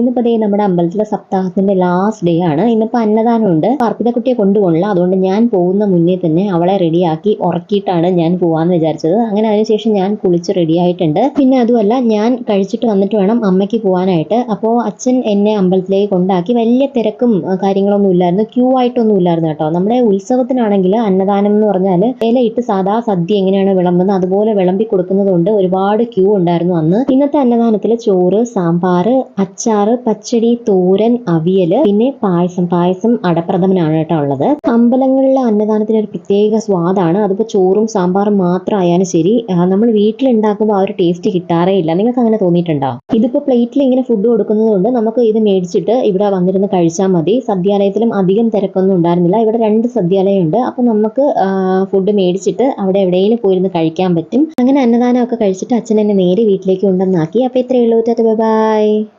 ഇന്നിപ്പോ ദേ നമ്മുടെ അമ്പലത്തിലെ സപ്താഹത്തിന്റെ ലാസ്റ്റ് ഡേ ആണ്. ഇന്നിപ്പോ അന്നദാനം ഉണ്ട്. അർപ്പിതക്കുട്ടിയെ കൊണ്ടുപോകണില്ല, അതുകൊണ്ട് ഞാൻ പോകുന്ന മുന്നേ തന്നെ അവളെ റെഡിയാക്കി ഉറക്കിയിട്ടാണ് ഞാൻ പോവാന്ന് വിചാരിച്ചത്. അങ്ങനെ അതിനുശേഷം ഞാൻ കുളിച്ച് റെഡി ആയിട്ടുണ്ട്. പിന്നെ അതുമല്ല, ഞാൻ കഴിച്ചിട്ട് വന്നിട്ട് വേണം അമ്മയ്ക്ക് പോകാനായിട്ട്. അപ്പോൾ അച്ഛൻ എന്നെ അമ്പലത്തിലേക്ക് കൊണ്ടാക്കി. വലിയ തിരക്കും കാര്യങ്ങളൊന്നും ഇല്ലായിരുന്നു, ക്യൂ ആയിട്ടൊന്നും ഇല്ലായിരുന്നു കേട്ടോ. നമ്മുടെ ഉത്സവത്തിനാണെങ്കിൽ അന്നദാനം എന്ന് പറഞ്ഞാൽ ഇലയിട്ട് സാധാ സദ്യ എങ്ങനെയാണ് വിളമ്പുന്നത് അതുപോലെ വിളമ്പി കൊടുക്കുന്നത് കൊണ്ട് ഒരുപാട് ക്യൂ ഉണ്ടായിരുന്നു അന്ന്. ഇന്നത്തെ അന്നദാനത്തിൽ ചോറ്, സാമ്പാർ, അച്ചാറ്, പച്ചടി, തോരൻ, അവിയല്, പിന്നെ പായസം അടപ്രഥമനാണ് കേട്ടോ ഉള്ളത്. അമ്പലങ്ങളിലെ അന്നദാനത്തിന് ഒരു പ്രത്യേക സ്വാദാണ്. അതിപ്പോ ചോറും സാമ്പാറും മാത്രം ആയാലും ശരി, നമ്മൾ വീട്ടിലുണ്ടാക്കുമ്പോൾ ആ ഒരു ടേസ്റ്റ് കിട്ടാറേ ഇല്ല. നിങ്ങൾക്ക് അങ്ങനെ തോന്നിയിട്ടുണ്ടോ? ഇതിപ്പോ പ്ലേറ്റിൽ ഇങ്ങനെ ഫുഡ് കൊടുക്കുന്നത് കൊണ്ട് നമുക്ക് ഇത് മേടിച്ചിട്ട് ഇവിടെ വന്നിരുന്ന് കഴിച്ചാൽ മതി. സദ്യാലയത്തിലും അധികം തിരക്കൊന്നും ഉണ്ടായിരുന്നില്ല. ഇവിടെ 2 സദ്യാലയം ഉണ്ട്. അപ്പൊ നമുക്ക് ഫുഡ് മേടിച്ചിട്ട് അവിടെ എവിടെയെങ്കിലും പോയിരുന്ന് കഴിക്കാൻ പറ്റും. അങ്ങനെ അന്നദാനം ഒക്കെ കഴിച്ചിട്ട് അച്ഛൻ എന്നെ നേരെ വീട്ടിലേക്ക് കൊണ്ടുവന്നാക്കി. അപ്പൊ ഇത്രയേ ഉള്ളൂ. ബൈ.